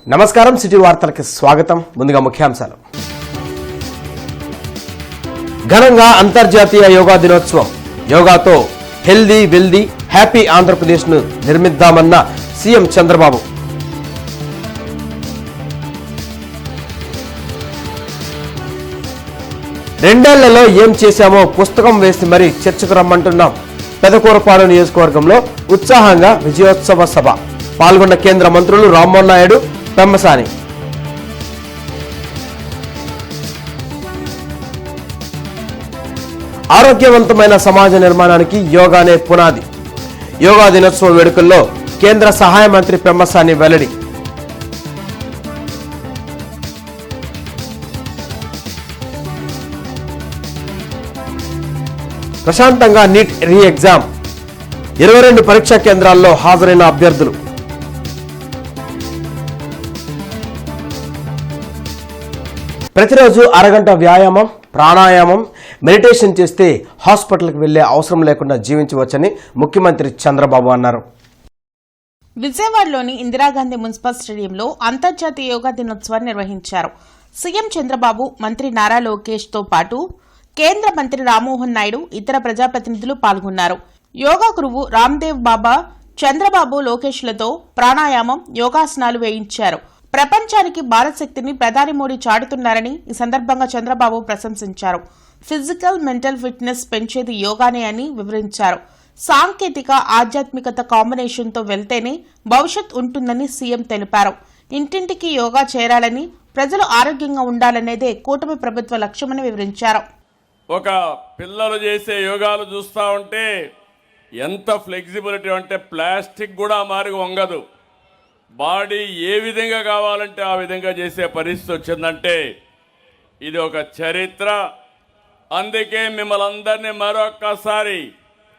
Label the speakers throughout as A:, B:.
A: నమస్కారం, సిటీ వార్తలకు స్వాగతం. ముందుగా ముఖ్యాంశాలు. ఘనంగా అంతర్జాతీయ యోగా దినోత్సవం. యోగాతో హెల్దీ వెల్దీ హ్యాపీ ఆంధ్రప్రదేశ్ ను నిర్మిద్దామన్న సీఎం చంద్రబాబు. రెండేళ్లలో ఏం చేశామో పుస్తకం వేసి మరీ చర్చకు రమ్మంటున్నాం. పెదకూరపాడు నియోజకవర్గంలో ఉత్సాహంగా విజయోత్సవ సభ. పాల్గొన్న కేంద్ర మంత్రులు రామ్మోహన్ నాయుడు, పెమ్మసాని. ఆరోగ్యవంతమైన సమాజ నిర్మాణానికి యోగానే పునాది. యోగా దినోత్సవ వేడుకల్లో కేంద్ర సహాయ మంత్రి పెమ్మసాని వెల్లడి. ప్రశాంతంగా నీట్ రీ ఎగ్జామ్. 22 పరీక్షా కేంద్రాల్లో హాజరైన అభ్యర్థులు. ప్రతిరోజు అరగంట వ్యాయామం, ప్రాణాయామం, మెడిటేషన్ చేస్తే హాస్పిటల్కి వెళ్లే అవసరం లేకుండా జీవించవచ్చని ముఖ్యమంత్రి చంద్రబాబు అన్నారు.
B: విజయవాడలోని ఇందిరాగాంధీ మున్సిపల్ స్టేడియంలో అంతర్జాతీయ యోగా దినోత్సవాన్ని నిర్వహించారు. సీఎం చంద్రబాబు, మంత్రి నారా లోకేష్ తో పాటు కేంద్ర మంత్రి రామ్మోహన్ నాయుడు, ఇతర ప్రజాప్రతినిధులు పాల్గొన్నారు. యోగా గురువు రామ్దేవ్ బాబా చంద్రబాబు, లోకేష్లతో ప్రాణాయామం, యోగాసనాలు వేయించారు. ప్రపంచానికి భారత్ శక్తిని ప్రధాని మోడీ చాటుతున్నారని ఈ సందర్భంగా చంద్రబాబు ప్రశంసించారు. ఫిజికల్, మెంటల్ ఫిట్నెస్ పెంచేది యోగానే అని వివరించారు. సాంకేతిక, ఆధ్యాత్మికత కాంబినేషన్తో వెళ్తేనే భవిష్యత్ ఉంటుందని సీఎం తెలిపారు. ఇంటింటికి యోగా చేరాలని, ప్రజలు ఆరోగ్యంగా ఉండాలనేదే కూటమి ప్రభుత్వ లక్ష్యమని వివరించారు.
C: ఒక పిల్లలు చేసే యోగాలు చూస్తూ ఉంటే ఎంత ఫ్లెక్సిబిలిటీ అంటే ప్లాస్టిక్ కూడా మారి వంగదు. బాడీ ఏ విధంగా కావాలంటే ఆ విధంగా చేసే పరిస్థితి వచ్చిందంటే ఇది ఒక చరిత్ర. అందుకే మిమ్మల్ని అందరినీ మరొక్కసారి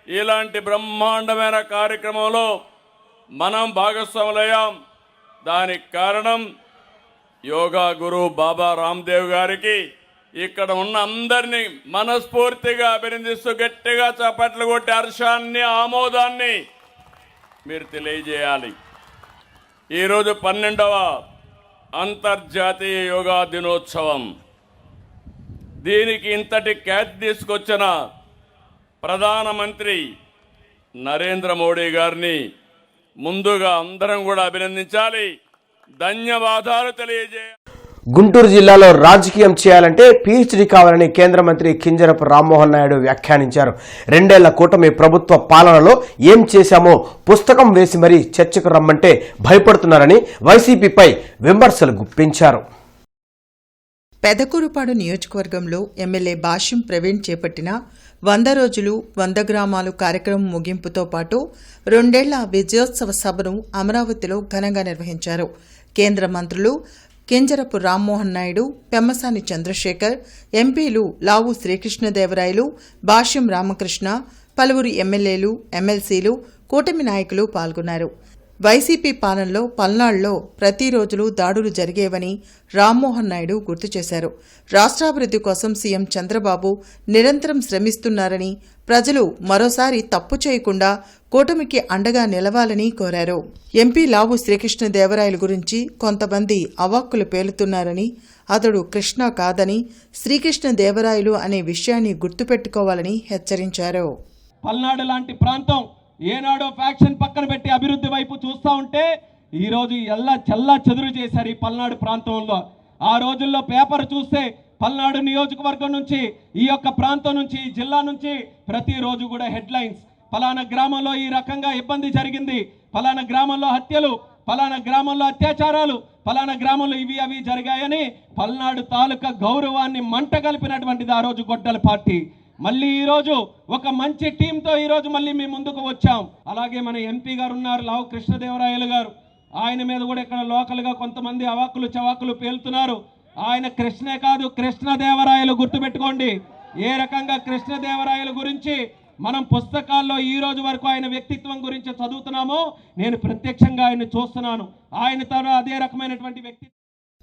C: ఇలాంటి బ్రహ్మాండమైన కార్యక్రమంలో మనం భాగస్వాములయ్యాం. దానికి కారణం యోగా గురువు బాబా రామ్దేవ్ గారికి ఇక్కడ ఉన్న అందరినీ మనస్ఫూర్తిగా అభినందిస్తూ గట్టిగా చప్పట్లు కొట్టి హర్షాన్ని, ఆమోదాన్ని మీరు తెలియజేయాలి. ఈరోజు 12వ అంతర్జాతీయ యోగా దినోత్సవం. దీనికి ఇంతటి ఖ్యాతి తీసుకొచ్చిన ప్రధానమంత్రి నరేంద్ర మోడీ గారిని ముందుగా అందరం కూడా అభినందించాలి, ధన్యవాదాలు తెలియజేయాలి.
A: గుంటూరు జిల్లాలో రాజకీయం చేయాలంటే పీహెచ్డీ కావాలని కేంద్ర మంత్రి కింజరపు రామ్మోహన్ నాయుడు వ్యాఖ్యానించారు. రెండేళ్ల కూటమి ప్రభుత్వ పాలనలో ఏం చేశామో పుస్తకం వేసి మరీ చర్చకు రమ్మంటే భయపడుతున్నారని వైసీపీపై విమర్శలు గుప్పించారు.
D: పెదకూరుపాడు నియోజకవర్గంలో ఎమ్మెల్యే భాష్యం ప్రవీణ్ చేపట్టిన 100 రోజులు 100 గ్రామాలు కార్యక్రమం ముగింపుతో పాటు 2 ఏళ్ల విజయోత్సవ సభను అమరావతిలో ఘనంగా నిర్వహించారు. కేంద్ర మంత్రులు కింజరపు రామ్మోహన్ నాయుడు, పెమ్మసాని చంద్రశేఖర్, ఎంపీలు లావు శ్రీకృష్ణదేవరాయలు, భాష్యం రామకృష్ణ, పలువురు ఎమ్మెల్యేలు, ఎమ్మెల్సీలు, కూటమి నాయకులు పాల్గొన్నారు. వైసీపీ పాలనలో పల్నాడులో ప్రతిరోజు దాడులు జరిగేవని రామ్మోహన్ నాయుడు గుర్తు చేశారు. రాష్ట్రాభివృద్ధి కోసం సీఎం చంద్రబాబు నిరంతరం శ్రమిస్తున్నారని, ప్రజలు మరోసారి తప్పు చేయకుండా కూటమికి అండగా నిలవాలని కోరారు. ఎంపీ లావు శ్రీకృష్ణదేవరాయలు గురించి కొంతమంది అవాక్కులు పేలుతున్నారని, అతడు కృష్ణ కాదని, శ్రీకృష్ణదేవరాయలు అనే విషయాన్ని గుర్తుపెట్టుకోవాలని హెచ్చరించారు.
E: పల్నాడు లాంటి ప్రాంతం ఏనాడో ఫ్యాక్షన్ పక్కన పెట్టి అభివృద్ధి వైపు చూస్తూ ఉంటే ఈరోజు చల్లా చెదురు చేశారు ఈ పల్నాడు ప్రాంతంలో. ఆ రోజుల్లో పేపర్ చూస్తే పల్నాడు నియోజకవర్గం నుంచి, ఈ యొక్క ప్రాంతం నుంచి, ఈ జిల్లా నుంచి ప్రతిరోజు కూడా హెడ్లైన్స్, ఫలానా గ్రామంలో ఈ రకంగా ఇబ్బంది జరిగింది, ఫలానా గ్రామంలో హత్యలు, ఫలానా గ్రామంలో అత్యాచారాలు, ఫలానా గ్రామంలో ఇవి అవి జరిగాయని పల్నాడు తాలూకా గౌరవాన్ని మంట కలిపినటువంటిది ఆ రోజు గొడ్డల పార్టీ. మళ్ళీ ఈరోజు ఒక మంచి టీంతో ఈరోజు మళ్ళీ మీ ముందుకు వచ్చాం. అలాగే మన ఎంపీ గారు ఉన్నారు, లావు కృష్ణదేవరాయలు గారు. ఆయన మీద కూడా ఇక్కడ లోకల్గా కొంతమంది అవాకులు చవాకులు పేలుతున్నారు. ఆయన కృష్ణే కాదు, కృష్ణదేవరాయలు గుర్తుపెట్టుకోండి. ఏ రకంగా కృష్ణదేవరాయలు గురించి మనం పుస్తకాల్లో ఈ రోజు వరకు ఆయన వ్యక్తిత్వం గురించి చదువుతున్నామో, నేను ప్రత్యక్షంగా ఆయన చూస్తున్నాను. ఆయన తన అదే రకమైనటువంటి వ్యక్తి.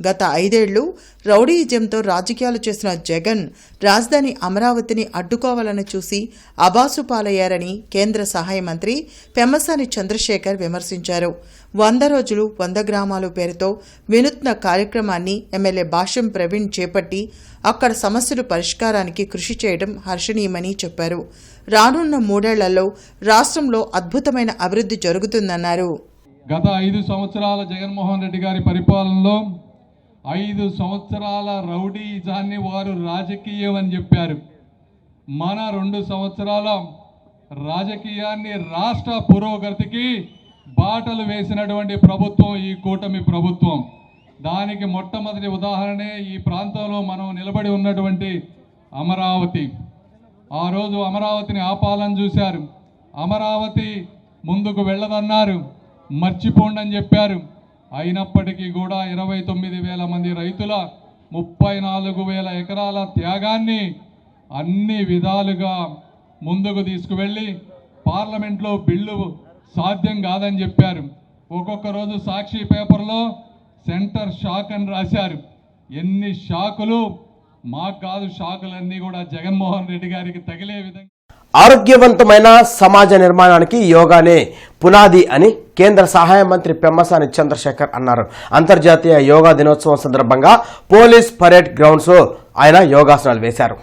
D: గత 5 ఏళ్లు రౌడీయిజంతో రాజకీయాలు చేసిన జగన్ రాజధాని అమరావతిని అడ్డుకోవాలని చూసి అబాసు పాలయ్యారని కేంద్ర సహాయ మంత్రి పెమ్మసాని చంద్రశేఖర్ విమర్శించారు. 100 రోజులు 100 గ్రామాలు పేరుతో వినూత్న కార్యక్రమాన్ని ఎమ్మెల్యే భాష్యం ప్రవీణ్ చేపట్టి అక్కడ సమస్యలు పరిష్కారానికి కృషి చేయడం హర్షణీయమని చెప్పారు. రానున్న 3 ఏళ్లలో రాష్ట్రంలో అద్భుతమైన అభివృద్ధి జరుగుతుందన్నారు.
E: గత 5 సంవత్సరాల జగన్మోహన్ రెడ్డి గారి పరిపాలనలో 5 సంవత్సరాల రౌడీజాన్ని వారు రాజకీయం అని చెప్పారు. మన 2 సంవత్సరాల రాజకీయాన్ని రాష్ట్ర పురోగతికి బాటలు వేసినటువంటి ప్రభుత్వం ఈ కూటమి ప్రభుత్వం. దానికి మొట్టమొదటి ఉదాహరణే ఈ ప్రాంతంలో మనం నిలబడి ఉన్నటువంటి అమరావతి. ఆ రోజు అమరావతిని ఆపాలని చూశారు. అమరావతి ముందుకు వెళ్ళదన్నారు, మర్చిపోండి అని చెప్పారు. అయినప్పటికీ కూడా 29,000 మంది రైతుల 34,000 ఎకరాల త్యాగాన్ని అన్ని విధాలుగా ముందుకు తీసుకువెళ్ళి పార్లమెంట్లో బిల్లు సాధ్యం కాదని చెప్పారు. ఒక్కొక్క రోజు సాక్షి పేపర్లో సెంటర్ షాక్ అని రాశారు. ఎన్ని షాకులు మాకు కాదు, షాకులన్నీ కూడా జగన్మోహన్ రెడ్డి గారికి తగిలే విధంగా.
A: ఆరోగ్యవంతమైన సమాజ నిర్మాణానికి యోగానే పునాది అని కేంద్ర సహాయ మంత్రి పెమ్మసాని చంద్రశేఖర్ అన్నారు. అంతర్జాతీయ యోగా దినోత్సవం సందర్భంగా పోలీస్ పరేడ్ గ్రౌండ్స్ లో ఆయన యోగాసనాలు వేశారు.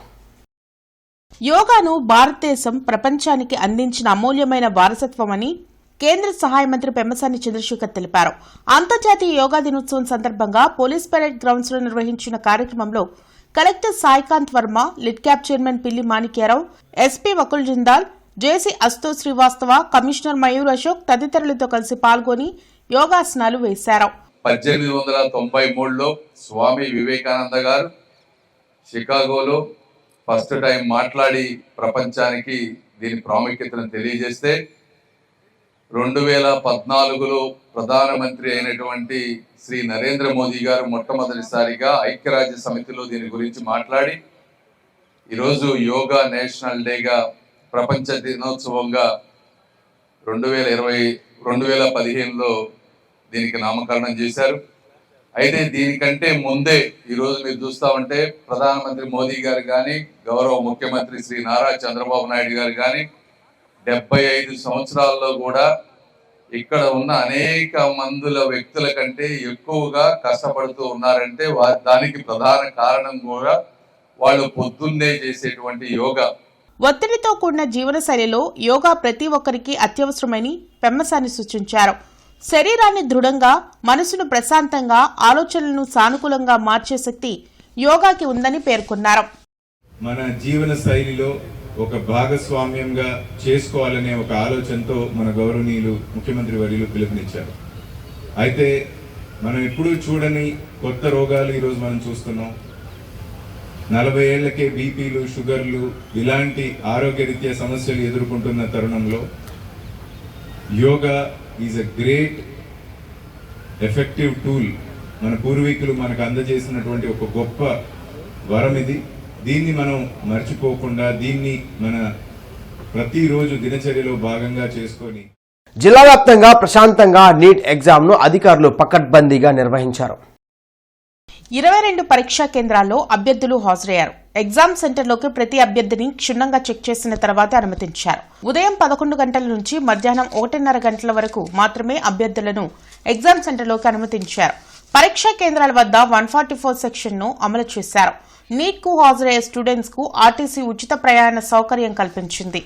B: యోగాను భారతదేశం ప్రపంచానికి అందించిన అమూల్యమైన వారసత్వమని కేంద్ర సహాయ మంత్రి పెమ్మసాని చంద్రశేఖర్ తెలిపారు. అంతర్జాతీయ యోగా దినోత్సవం సందర్భంగా పోలీస్ పరేడ్ గ్రౌండ్స్ లో నిర్వహించిన కార్యక్రమంలో collector Saikanth Varma, lid cap chairman పిల్లి మాణిక్యారావు, ఎస్పీ వకుల్ జిందాల్, జేసీ అస్తో శ్రీవాస్తవ, కమిషనర్ మయూర్ అశోక్ తదితరులతో కలిసి పాల్గొని యోగాసనాలు వేశారు.
F: 1893లో స్వామి వివేకానంద గారు షికాగోలో ఫస్ట్ టైం మాట్లాడి ప్రపంచానికి దీని ప్రాముఖ్యతను తెలియజేస్తే 2014లో ప్రధానమంత్రి అయినటువంటి శ్రీ నరేంద్ర మోదీ గారు మొట్టమొదటిసారిగా ఐక్యరాజ్య సమితిలో దీని గురించి మాట్లాడి ఈరోజు యోగా నేషనల్ డేగా ప్రపంచ దినోత్సవంగా 2015లో దీనికి నామకరణం చేశారు. అయితే దీనికంటే ముందే ఈరోజు మీరు చూస్తా ఉంటే ప్రధానమంత్రి మోదీ గారు కానీ, గౌరవ ముఖ్యమంత్రి శ్రీ నారా చంద్రబాబు నాయుడు గారు కానీ 75 సంవత్సరాల్లో కూడా ఇక్కడ ఉన్న అనేక మందుల వ్యక్తుల కంటే ఎక్కువగా కష్టపడుతూ ఉన్నారంటే దానికి ప్రధాన కారణం కూడా వాళ్ళు పొద్దున్నే చేసేటువంటి యోగా.
B: ఒత్తిడితో కూడిన జీవనశైలిలో యోగా ప్రతి ఒక్కరికి అత్యవసరమని పెమ్మసాని సూచించారు. శరీరాన్ని దృఢంగా, మనసును ప్రశాంతంగా, ఆలోచనలను సానుకూలంగా మార్చే శక్తి యోగాకి ఉందని పేర్కొన్నారు.
G: మన జీవన శైలిలో ఒక భాగస్వామ్యంగా చేసుకోవాలనే ఒక ఆలోచనతో మన గౌరవనీయులు ముఖ్యమంత్రి వర్యులు పిలుపునిచ్చారు. అయితే మనం ఎప్పుడూ చూడని కొత్త రోగాలు ఈరోజు మనం చూస్తున్నాం. 40 ఏళ్లకే బీపీలు, షుగర్లు ఇలాంటి ఆరోగ్యరీత్యా సమస్యలు ఎదుర్కొంటున్న తరుణంలో yoga is a great effective tool. మన పూర్వీకులు మనకు అందజేసినటువంటి ఒక గొప్ప వరం ఇది. దీన్ని మనం మర్చిపోకుండా దీన్ని మన ప్రతిరోజు దినచర్యలో భాగంగా చేసుకొని
A: జిల్లా వ్యాప్తంగా ప్రశాంతంగా నీట్ ఎగ్జామ్ ను అధికారులు పకడ్బందీగా నిర్వహించారు.
B: 22 పరీక్షా కేంద్రాల్లో అభ్యర్థులు హాజరయ్యారు. ఎగ్జామ్ సెంటర్లోకి ప్రతి అభ్యర్థిని క్షుణ్ణంగా చెక్ చేసిన తర్వాత అనుమతించారు. ఉదయం 11 గంటల నుంచి మధ్యాహ్నం 1:30 గంటల వరకు మాత్రమే అభ్యర్థులను ఎగ్జామ్ సెంటర్లోకి అనుమతించారు. పరీక్షా కేంద్రాల వద్ద 144 సెక్షన్ను అమలు చేశారు. నీట్ కు హాజరయ్యే స్టూడెంట్స్ కు ఆర్టీసీ ఉచిత ప్రయాణ సౌకర్యం కల్పించింది.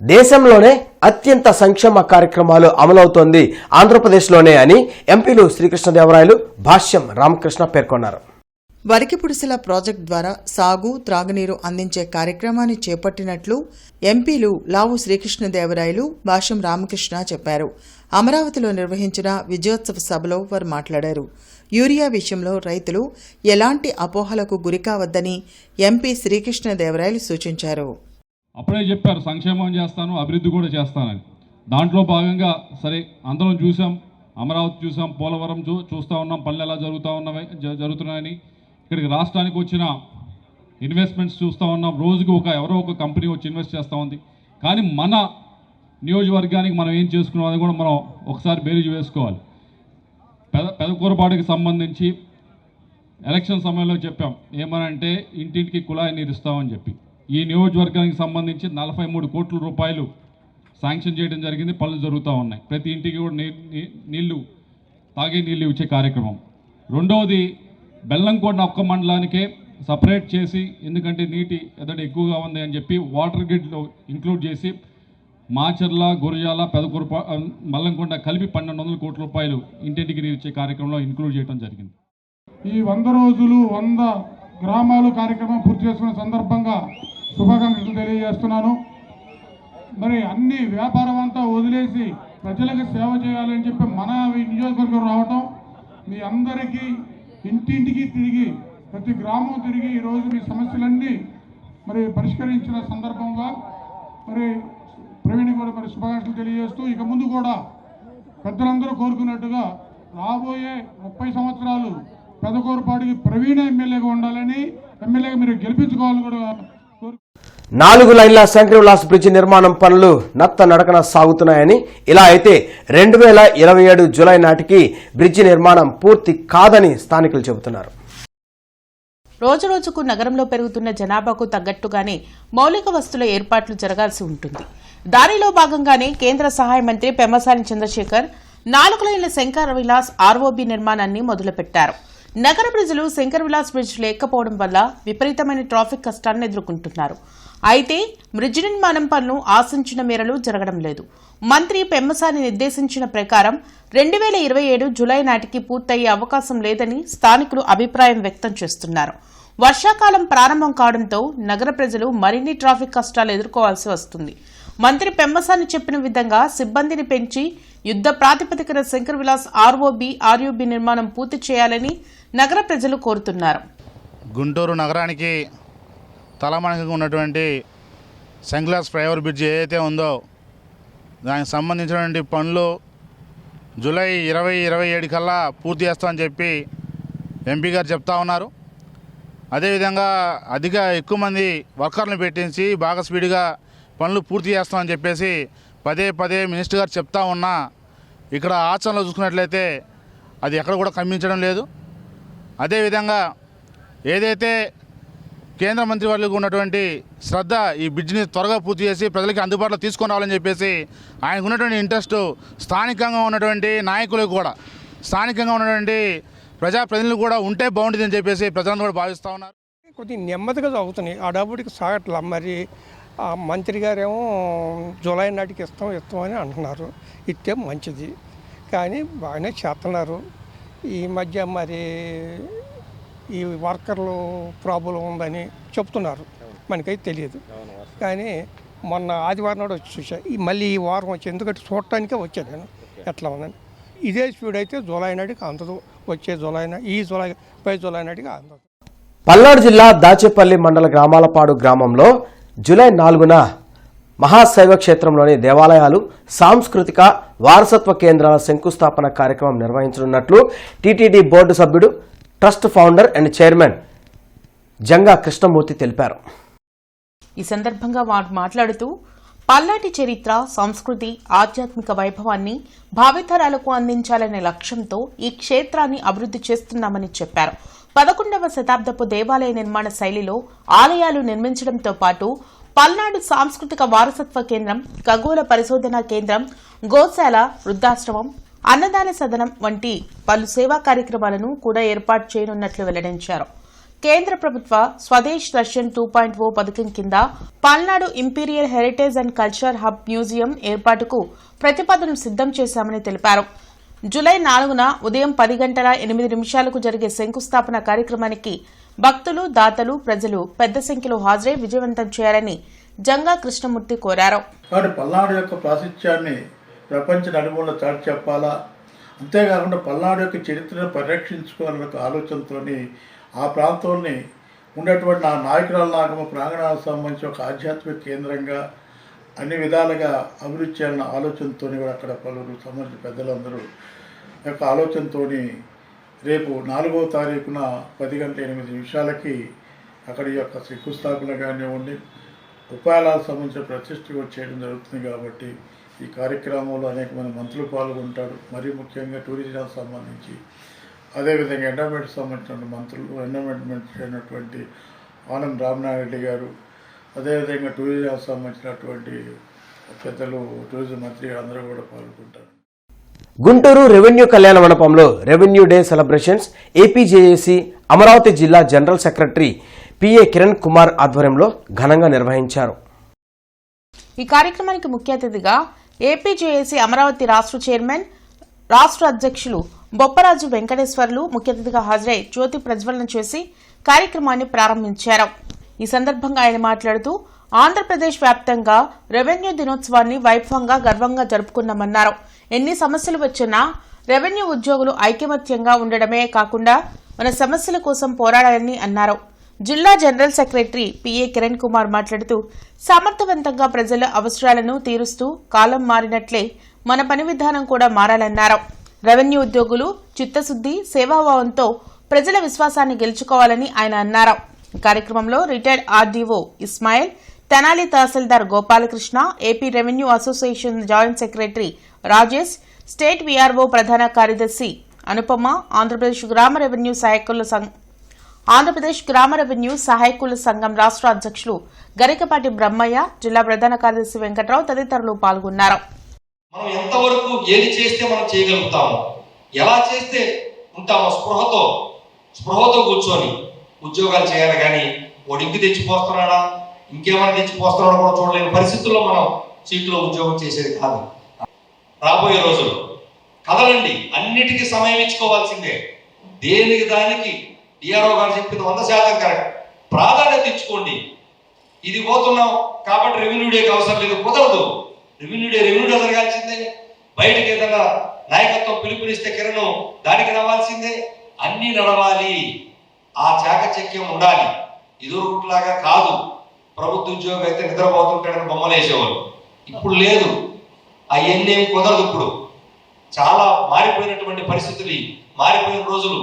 A: దేశంలోనే అత్యంత సంక్షేమ కార్యక్రమాలు అమలవుతోంది ఆంధ్రప్రదేశ్లోనే అని ఎంపీలు శ్రీకృష్ణదేవరాయలు, భాష్యం రామకృష్ణ పేర్కొన్నారు.
D: వరికిపుడిసెల ప్రాజెక్టు ద్వారా సాగు, త్రాగునీరు అందించే కార్యక్రమాన్ని చేపట్టినట్లు ఎంపీలు లావు శ్రీకృష్ణదేవరాయలు, భాష్యం రామకృష్ణ చెప్పారు. అమరావతిలో నిర్వహించిన విజయోత్సవ సభలో వారు మాట్లాడారు. యూరియా విషయంలో రైతులు ఎలాంటి అపోహలకు గురికావద్దని ఎంపీ శ్రీకృష్ణదేవరాయలు సూచించారు.
H: అప్పుడే చెప్పారు సంక్షేమం చేస్తాను, అభివృద్ధి కూడా చేస్తానని. దాంట్లో భాగంగా సరే అందరం చూసాం, అమరావతి చూసాం, పోలవరం చూస్తూ ఉన్నాం, పనులు ఎలా జరుగుతున్నాయని. ఇక్కడికి రాష్ట్రానికి వచ్చిన ఇన్వెస్ట్మెంట్స్ చూస్తూ ఉన్నాం. రోజుకి ఎవరో ఒక కంపెనీ వచ్చి ఇన్వెస్ట్ చేస్తూ ఉంది. కానీ మన నియోజకవర్గానికి మనం ఏం చేసుకున్నాం అది కూడా మనం ఒకసారి బేరీజు వేసుకోవాలి. పెదకూరపాడుకి సంబంధించి ఎలక్షన్ సమయంలో చెప్పాం ఏమనంటే ఇంటింటికి కుళాయి నీరు ఇస్తామని చెప్పి. ఈ నియోజకవర్గానికి సంబంధించి 43 కోట్ల రూపాయలు శాంక్షన్ చేయడం జరిగింది. పనులు జరుగుతూ ఉన్నాయి. ప్రతి ఇంటికి కూడా నీళ్లు, తాగే నీళ్లు ఇచ్చే కార్యక్రమం. రెండవది బెల్లంకొండ ఒక్క మండలానికే సపరేట్ చేసి, ఎందుకంటే నీటి ఎద్దడి ఎక్కువగా ఉంది అని చెప్పి వాటర్ గ్రిడ్లో ఇంక్లూడ్ చేసి మాచర్ల, గురజాల, బెల్లంకొండ కలిపి 1200 కోట్ల రూపాయలు ఇంటింటికి నీరు ఇచ్చే కార్యక్రమంలో ఇంక్లూడ్ చేయడం జరిగింది.
I: ఈ 100 రోజులు 100 గ్రామాలు కార్యక్రమం పూర్తి చేసుకున్న సందర్భంగా శుభాకాంక్షలు తెలియజేస్తున్నాను. మరి అన్ని వ్యాపారం అంతా వదిలేసి ప్రజలకు సేవ చేయాలని చెప్పి మన నియోజకవర్గం రావటం, మీ అందరికీ ఇంటింటికి తిరిగి ప్రతి గ్రామం తిరిగి ఈరోజు మీ సమస్యలన్నీ మరి పరిష్కరించిన సందర్భంగా మరి ప్రవీణ్ కూడా మరి శుభాకాంక్షలు తెలియజేస్తూ, ఇక ముందు కూడా పెద్దలందరూ కోరుకున్నట్టుగా రాబోయే 30 సంవత్సరాలు పెదకూరపాటికి ప్రవీణ ఎమ్మెల్యేగా ఉండాలని, ఎమ్మెల్యేగా మీరు గెలిపించుకోవాలని కూడా
A: 4 లైన్ల శంకరవిలాస్ బ్రిడ్జి నిర్మాణం పనులు నత్త నడకన సాగుతున్నాయని, ఇలా అయితే 2027 జూలై నాటికి బ్రిడ్జి నిర్మాణం పూర్తి కాదని స్థానికులు చెబుతున్నారు.
B: రోజురోజుకు నగరంలో పెరుగుతున్న జనాభాకు తగ్గట్టుగానే మౌలిక వస్తువుల ఏర్పాట్లు జరగాల్సి ఉంటుంది. దానిలో భాగంగానే కేంద్ర సహాయ మంత్రి పెమ్మసాని చంద్రశేఖర్ 4 లైన్ల శంకర్ విలాస్ ఆర్ఓబీ నిర్మాణాన్ని మొదలుపెట్టారు. నగర ప్రజలు శంకర్ విలాస్ బ్రిడ్జ్ లేకపోవడం వల్ల విపరీతమైన ట్రాఫిక్ కష్టాలను ఎదుర్కొంటున్నారు. అయితే బ్రిడ్జ్ నిర్మాణం పనులు ఆశించిన మేరలో జరగడం లేదు. మంత్రి పెమ్మసాని నిర్దేశించిన ప్రకారం 2027 జూలై నాటికి పూర్తయ్యే అవకాశం లేదని స్థానికులు అభిప్రాయం వ్యక్తం చేస్తున్నారు. వర్షాకాలం ప్రారంభం కావడంతో నగర ప్రజలు మరిన్ని ట్రాఫిక్ కష్టాలు ఎదుర్కోవాల్సి వస్తుంది. మంత్రి పెమ్మసాని చెప్పిన విధంగా సిబ్బందిని పెంచి యుద్ధ ప్రాతిపదికన శంకర్ విలాస్ ఆర్ఓబీ నిర్మాణం పూర్తి చేయాలని నగర ప్రజలు కోరుతున్నారు.
J: గుంటూరు నగరానికి తలమానికంగా ఉన్నటువంటి శంకర్ విలాస్ ఫ్లైఓవర్ బ్రిడ్జ్ ఏదైతే ఉందో దానికి సంబంధించినటువంటి పనులు జూలై 2027 కల్లా పూర్తి చేస్తామని చెప్పి ఎంపీ గారు చెప్తా ఉన్నారు. అదేవిధంగా ఎక్కువ మంది వర్కర్లను పెట్టించి బాగా స్పీడ్గా పనులు పూర్తి చేస్తామని చెప్పేసి పదే మినిస్టర్ గారు చెప్తా ఉన్నా ఇక్కడ ఆచరణలో చూసుకున్నట్లయితే అది ఎక్కడ కూడా కనిపించడం లేదు. అదేవిధంగా ఏదైతే కేంద్ర మంత్రి వర్యులకు ఉన్నటువంటి శ్రద్ధ ఈ బ్రిడ్జిని త్వరగా పూర్తి చేసి ప్రజలకి అందుబాటులో తీసుకొని రావాలని చెప్పేసి ఆయనకు ఉన్నటువంటి ఇంట్రెస్ట్ స్థానికంగా ఉన్నటువంటి నాయకులకు కూడా, స్థానికంగా ఉన్నటువంటి ప్రజాప్రతినిధులు కూడా ఉంటే బాగుంటుందని చెప్పేసి ప్రజలందరూ కూడా భావిస్తూ ఉన్నారు.
K: కొద్దిగా నెమ్మదిగా అవుతున్నాయి, ఆ డబ్బుడికి సాగట్లా. మరి ఆ మంత్రి గారేమో జూలై నాటికి ఇస్తామని అంటున్నారు. ఇస్తే మంచిది, కానీ బాగానే చేస్తున్నారు. ఈ మధ్య మరి ఈ వర్కర్లు ప్రాబ్లం ఉందని చెప్తున్నారు, మనకైతే తెలియదు. కానీ మొన్న ఆదివారం నాడు వచ్చి చూసా, మళ్ళీ ఈ వారం వచ్చి, ఎందుకంటే చూడటానికే వచ్చాను నేను ఎట్లా ఉందని. ఇదే స్పీడ్ అయితే జూలై నాటికి అందదు, వచ్చే పై జూలై నాటికి అందదు.
A: పల్నాడు జిల్లా దాచేపల్లి మండల గ్రామాలపాడు గ్రామంలో జూలై 4న మహాశైవ క్షేత్రంలోని దేవాలయాలు, సాంస్కృతిక వారసత్వ కేంద్రాల శంకుస్థాపన కార్యక్రమం నిర్వహించనున్నట్లు టీటీడీ బోర్డు సభ్యుడు, trust founder and chairman Janga Krishnamurthy తెలిపారు.
B: ఈ సందర్భంగా వారు మాట్లాడుతూ పల్నాటి చరిత్ర, సంస్కృతి, ఆధ్యాత్మిక వైభవాన్ని భావితరాలకు అందించాలనే లక్ష్యంతో ఈ క్షేత్రాన్ని అభివృద్ధి చేస్తున్నామని చెప్పారు. 11వ శతాబ్దపు దేవాలయ నిర్మాణ శైలిలో ఆలయాలు నిర్మించడంతో పాటు పల్నాడు సాంస్కృతిక వారసత్వ కేంద్రం, ఖగోళ పరిశోధనా కేంద్రం, గోశాల, వృద్ధాశ్రమం, అన్నదాన సదనం వంటి పలు సేవా కార్యక్రమాలను కూడా ఏర్పాటు చేయనున్నట్లు వెల్లడించారు. కేంద్ర ప్రభుత్వ స్వదేశ్ దర్శన్ 2.0 పథకం కింద Palnadu imperial heritage and culture hub museum ఏర్పాటుకు ప్రతిపాదనలు సిద్ధం చేశామని తెలిపారు. జూలై 4న ఉదయం 10:08 జరిగే శంకుస్థాపన కార్యక్రమానికి భక్తులు, దాతలు, ప్రజలు పెద్ద సంఖ్యలో హాజరై విజయవంతం చేయాలని జంగా కృష్ణమూర్తి కోరారు.
L: కాబట్టి పల్నాడు యొక్క ప్రాశస్త్యాన్ని ప్రపంచ నలుమూలన చాటి చెప్పాలా, అంతేకాకుండా పల్నాడు యొక్క చరిత్రను పరిరక్షించుకోవాలనే ఆలోచనతో ఆ ప్రాంతాన్ని ఉన్నటువంటి ఆ నాయకురాల నాగమ ప్రాంగణాలకు సంబంధించి ఒక ఆధ్యాత్మిక కేంద్రంగా అన్ని విధాలుగా అభివృద్ధి చేయాలన్న ఆలోచనతో కూడా అక్కడ పలువురు సంబంధించిన పెద్దలందరూ యొక్క ఆలోచనతో రేపు 4వ తారీఖున 10:08 అక్కడ ఈ యొక్క శంకుస్థాపన కానివ్వండి ఉపాయాలకు సంబంధించిన ప్రతిష్ఠ చేయడం జరుగుతుంది. కాబట్టి ఈ కార్యక్రమంలో అనేక మంది మంత్రులు పాల్గొంటారు. మరీ ముఖ్యంగా టూరిజంకి సంబంధించి అదేవిధంగా ఎండోమెంట్కి సంబంధించిన మంత్రులు, ఎండోమెంట్ అయినటువంటి ఆనం రామనారెడ్డి గారు, అదేవిధంగా టూరిజంకి సంబంధించినటువంటి పెద్దలు, టూరిజం మంత్రి అందరూ కూడా పాల్గొంటారు.
A: గుంటూరు రెవెన్యూ కళ్యాణ మండపంలో revenue day celebrations APJAC Amaravati జిల్లా general secretary PA Kiran Kumar ఆధ్వర్యంలో ఘనంగా నిర్వహించారు.
B: ఈ కార్యక్రమానికి ముఖ్య అతిథిగా ఏపీజేఏసీ అమరావతి రాష్ట్ర చైర్మన్, రాష్ట్ర అధ్యక్షులు బొప్పరాజు వెంకటేశ్వర్లు ముఖ్య అతిథిగా హాజరై జ్యోతి ప్రజ్వలన చేసి కార్యక్రమాన్ని ప్రారంభించారు. ఈ సందర్భంగా ఆయన మాట్లాడుతూ ఆంధ్రప్రదేశ్ వ్యాప్తంగా రెవెన్యూ దినోత్సవాన్ని వైభవంగా గర్వంగా జరుపుకున్నామన్నారు. ఎన్ని సమస్యలు వచ్చినా రెవెన్యూ ఉద్యోగులు ఐకమత్యంగా ఉండడమే కాకుండా మన సమస్యల కోసం పోరాడాలని అన్నారు. జిల్లా general secretary PA Kiran Kumar మాట్లాడుతూ సమర్థవంతంగా ప్రజల అవసరాలను తీరుస్తూ కాలం మారినట్లే మన పని విధానం కూడా మారాలన్నారు. రెవెన్యూ ఉద్యోగులు చిత్తశుద్ది, సేవాభావంతో ప్రజల విశ్వాసాన్ని గెలుచుకోవాలని ఆయన అన్నారు. ఈ కార్యక్రమంలో retired RDO Ismail, Tenali tahsildar Gopalakrishna, AP revenue association joint secretary Rajesh, state VRO ప్రధాన కార్యదర్శి అనుపమ, ఆంధ్రప్రదేశ్ గ్రామ రెవెన్యూ సహాయకుల సంఘం రాష్ట్ర అధ్యక్షులు గరికపాటి బ్రహ్మయ్య, జిల్లా ప్రధాన కార్యదర్శి వెంకట్రావు తదితరులు పాల్గొన్నారు.
M: మనం ఎంతవరకు ఏది చేస్తే మనం చేయగలుగుతాము, ఎలా చేస్తే ఉంటామో స్పృహతో కూర్చొని ఉద్యోగాలు చేయాలి. కానీ వాడు ఇంటి తెచ్చిపోస్తున్నాడా, ఇంకేమైనా తెచ్చిపోస్తున్నాడో కూడా చూడలేని పరిస్థితుల్లో మనం సీట్లో ఉద్యోగం చేసేది కాదు. రాబోయే రోజులు కదలండి, అన్నిటికీ సమయం ఇచ్చుకోవాల్సిందే. దేనికి దానికి డిఆర్ఓ గారు చెప్పింది 100% కరెక్ట్. ప్రాధాన్యత ఇచ్చుకోండి. ఇది పోతున్నాం కాబట్టి రెవెన్యూ డేకి అవసరం లేదు, కుదరదు. రెవెన్యూ డే జరగాల్సిందే. బయటకు ఏదైనా నాయకత్వం పిలుపునిస్తే కిరణ్ దానికి రావాల్సిందే. అన్నీ నడవాలి, ఆ చాకచక్యం ఉండాలి. ఇదివరకులాగా కాదు. ప్రభుత్వ ఉద్యోగం అయితే నిద్రపోతుంటాడని బొమ్మలు వేసేవాళ్ళు, ఇప్పుడు లేదు. అవన్నీ ఏం కుదరదు. ఇప్పుడు చాలా మారిపోయినటువంటి పరిస్థితులు, మారిపోయిన రోజులు.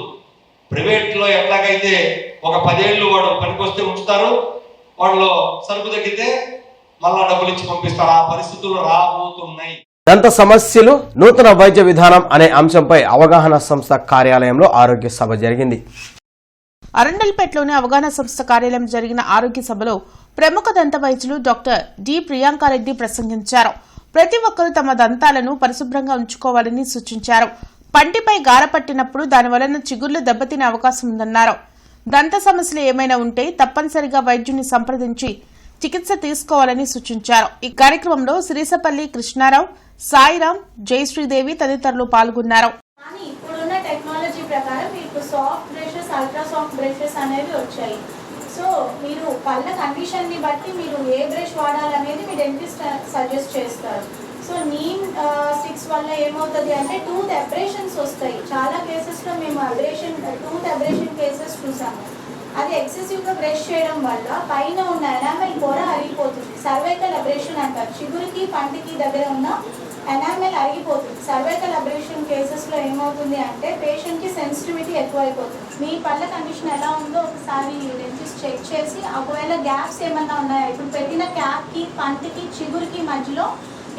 M: ప్రైవేట్లో ఎట్లాగైతే ఒక 10 ఏళ్ళు వాడు పనికొస్తే ఉంచుతారు, వాళ్ళు సరుకు తగ్గితే మళ్ళా డబ్బులు ఇచ్చి పంపిస్తారు. ఆ పరిస్థితులు రాబోతున్నాయి.
A: దంత సమస్యలు, నూతన వైద్య విధానం అనే అంశంపై అవగాహన సంస్థ కార్యాలయంలో ఆరోగ్య సభ జరిగింది.
B: అరండల్పేటలోని అవగాహన సంస్థ కార్యాలయం జరిగిన ఆరోగ్య సభలో ప్రముఖ దంత వైద్యులు డాక్టర్ డి ప్రియాంకారెడ్డి ప్రసంగించారు. ప్రతి ఒక్కరూ తమ దంతాలను పరిశుభ్రంగా ఉంచుకోవాలని సూచించారు. పంటిపై గార పట్టినప్పుడు దాని వలన చిగుళ్లు దెబ్బతినే అవకాశం ఉందన్నారు. దంత సమస్యలు ఏమైనా ఉంటే తప్పనిసరిగా వైద్యుని సంప్రదించి చికిత్స తీసుకోవాలని సూచించారు. ఈ కార్యక్రమంలో సిరిసపల్లి కృష్ణారావు, సాయిరాం, జయశ్రీదేవి తదితరులు పాల్గొన్నారు.
N: ఇప్పుడున్న టెక్నాలజీ ప్రకారం ఇప్పుడు soft brushes, ultra soft brushes అనేవి వచ్చాయి. సో మీరు పళ్ళ కండిషన్ని బట్టి మీరు ఏ బ్రష్ వాడాలనేది మీ డెంటిస్ట్ సజెస్ట్ చేస్తారు. సో నీమ్ స్టిక్స్ వల్ల ఏమవుతుంది అంటే టూత్ అబ్రేషన్స్ వస్తాయి. చాలా కేసెస్లో మేము టూత్ అబ్రేషన్ కేసెస్ చూసాము. అది ఎక్సెసివ్గా బ్రష్ చేయడం వల్ల పైన ఉన్న ఎనామెల్ పొర అరిగిపోతుంది. సర్వైకల్ అబ్రేషన్ అంటారు. చిగురికి పంటికి దగ్గర ఉన్న ఎనామెల్ అరిగిపోతుంది. సర్వైకల్ అబ్రేషన్ కేసెస్లో ఏమవుతుంది అంటే పేషెంట్కి సెన్సిటివిటీ ఎక్కువైపోతుంది. మీ పళ్ళ కండిషన్ ఎలా ఉందో ఒకసారి డెంటిస్ట్ చెక్ చేసి ఒకవేళ గ్యాప్స్ ఏమన్నా ఉన్నాయా, ఇప్పుడు పెట్టిన క్యాప్కి పంటికి చిగురికి మధ్యలో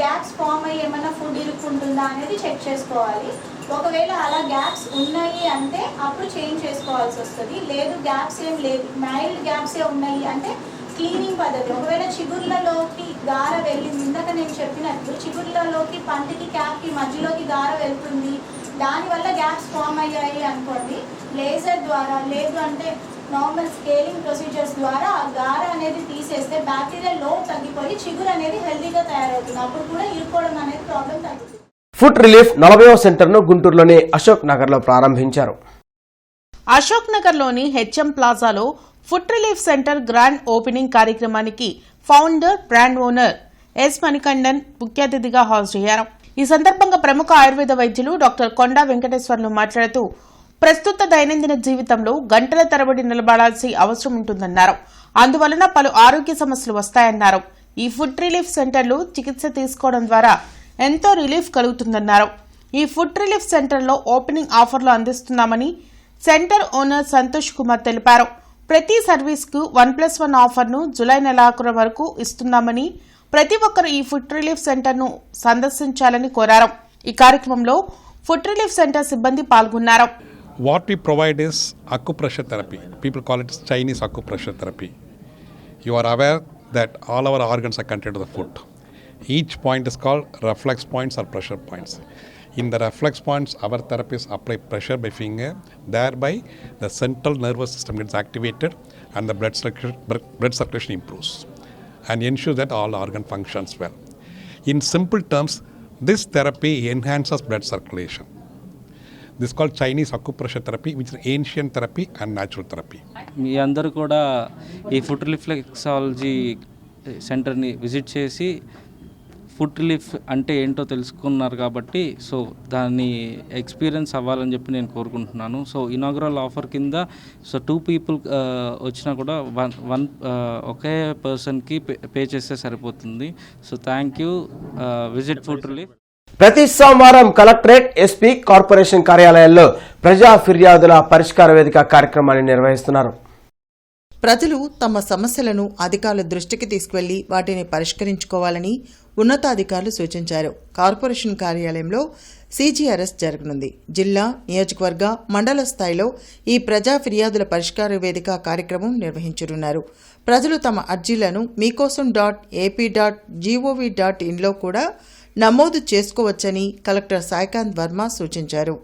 N: గ్యాప్స్ ఫామ్ అయ్యి ఏమైనా ఫుడ్ ఇరుక్కుంటుందా అనేది చెక్ చేసుకోవాలి. ఒకవేళ అలా గ్యాప్స్ ఉన్నాయి అంటే అప్పుడు చేంజ్ చేసుకోవాల్సి వస్తుంది. లేదు గ్యాప్స్ ఏం లేదు, మైల్డ్ గ్యాప్సే ఉన్నాయి అంటే క్లీనింగ్ పద్ధతి. ఒకవేళ చిగుర్లలోకి గార వెళ్ళింది, ఇందాక నేను చెప్పినట్టు చిగుర్లలోకి పంటికి క్యాప్కి మధ్యలోకి గార వెళ్తుంది, దానివల్ల గ్యాప్స్ ఫామ్ అయ్యాయి అనుకోండి, లేజర్ ద్వారా లేదు అంటే నార్మల్ స్కేలింగ్ ప్రొసీజర్స్ ద్వారా ఆ గార అనేది తీసేస్తే బ్యాక్టీరియల్ లోడ్ తగ్గిపోయి చిగురు అనేది హెల్తీగా తయారవుతుంది. అప్పుడు కూడా ఇరుకోవడం అనేది ప్రాబ్లం తగ్గుతుంది.
A: ఫుడ్ రిలీఫ్ 40వ సెంటర్ను గుంటూరులోని అశోక్ నగర్లో ప్రారంభించారు.
B: అశోక్ నగర్లోని హెచ్ఎం ప్లాజాలో food relief centre grand opening కార్యక్రమానికి founder, brand owner S Manikandan ముఖ్య అతిథిగా హాజరయ్యారు. ఈ సందర్భంగా ప్రముఖ ఆయుర్వేద వైద్యులు డాక్టర్ కొండా వెంకటేశ్వర్లు మాట్లాడుతూ ప్రస్తుత దైనందిన జీవితంలో గంటల తరబడి నిలబడాల్సిన అవసరం ఉంటుందన్నారు. అందువలన పలు ఆరోగ్య సమస్యలు వస్తాయన్నారు. ఈ ఫుడ్ రిలీఫ్ సెంటర్లు చికిత్స తీసుకోవడం ద్వారా ఎంతో రిలీఫ్ కలుగుతుందన్నారు. ఈ ఫుడ్ రిలీఫ్ సెంటర్లో ఓపెనింగ్ ఆఫర్లు అందిస్తున్నామని సెంటర్ ఓనర్ సంతోష్ కుమార్ తెలిపారు. ప్రతి సర్వీస్కు 1+1 ఆఫర్ను జూలై నెలాఖరు వరకు ఇస్తున్నామని ప్రతి ఒక్కరూ ఈ ఫుడ్ రిలీఫ్ సెంటర్ను సందర్శించాలని కోరారు. ఈ కార్యక్రమంలో ఫుడ్ రిలీఫ్ సెంటర్ సిబ్బంది పాల్గొన్నారు.
O: What we provide is acupressure therapy. People call it Chinese acupressure therapy. You are aware that all our organs are connected to the foot. Each point is called reflex points or pressure points. In the reflex points, our therapists apply pressure by finger. Thereby, the central nervous system gets activated and the blood circulation improves and ensures that all organ functions well. In simple terms, this therapy enhances blood circulation. This is called Chinese acupressure therapy, which is ancient therapy and natural therapy.
P: మీ అందరూ కూడా ఈ food reflexology సెంటర్ని visit చేసి food relief అంటే ఏంటో తెలుసుకున్నారు కాబట్టి so దాన్ని ఎక్స్పీరియన్స్ అవ్వాలని చెప్పి నేను కోరుకుంటున్నాను. సో ఇనాగ్రల్ ఆఫర్ కింద సో 2 people వచ్చినా కూడా ఒకే పర్సన్కి పే చేస్తే సరిపోతుంది. So thank you. Visit food relief.
A: ప్రతి సోమవారం కలెక్టరేట్, ఎస్పీ, కార్పొరేషన్ కార్యాలయాల్లో ప్రజా ఫిర్యాదుల పరిష్కార వేదిక కార్యక్రమాన్ని నిర్వహిస్తున్నారు.
D: ప్రజలు తమ సమస్యలను అధికారుల దృష్టికి తీసుకువెళ్లి వాటిని పరిష్కరించుకోవాలని ఉన్నతాధికారులు సూచించారు. కార్పొరేషన్ కార్యాలయంలో CGRS జరగనుంది. జిల్లా, నియోజకవర్గ, మండల స్థాయిలో ఈ ప్రజా ఫిర్యాదుల పరిష్కార వేదిక కార్యక్రమం నిర్వహించనున్నారు. ప్రజలు తమ అర్జీలను meekosom.ap.gov.in కూడా నమోదు చేసుకోవచ్చని కలెక్టర్ సాయికాంత్ వర్మ సూచించారు.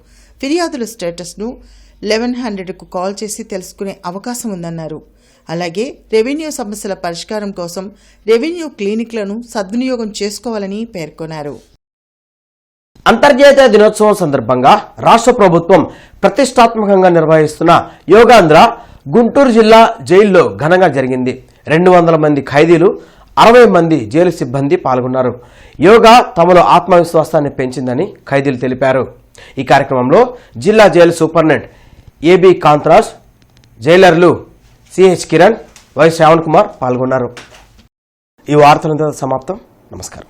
D: ఫిర్యాదుల స్టేటస్ను 1100కు కాల్ చేసి తెలుసుకునే అవకాశం ఉందన్నారు. అలాగే రెవెన్యూ సమస్యల పరిష్కారం కోసం రెవెన్యూ క్లినిక్లను సద్వినియోగం చేసుకోవాలని పేర్కొన్నారు.
A: అంతర్జాతీయ దినోత్సవం సందర్భంగా రాష్ట్ర ప్రభుత్వం ప్రతిష్టాత్మకంగా నిర్వహిస్తున్న యోగాంధ్ర గుంటూరు జిల్లా జైల్లో ఘనంగా జరిగింది. 200 మంది ఖైదీలు, 60 మంది జైలు సిబ్బంది పాల్గొన్నారు. యోగా తమలో ఆత్మవిశ్వాసాన్ని పెంచిందని ఖైదీలు తెలిపారు. ఈ కార్యక్రమంలో జిల్లా జైలు సూపరింటెండెంట్ AB కాంతరాజ్, జైలర్లు CH కిరణ్, వై శ్రావణ్ కుమార్ పాల్గొన్నారు. ఈ వార్తలంతా సమాప్తం. నమస్కారం.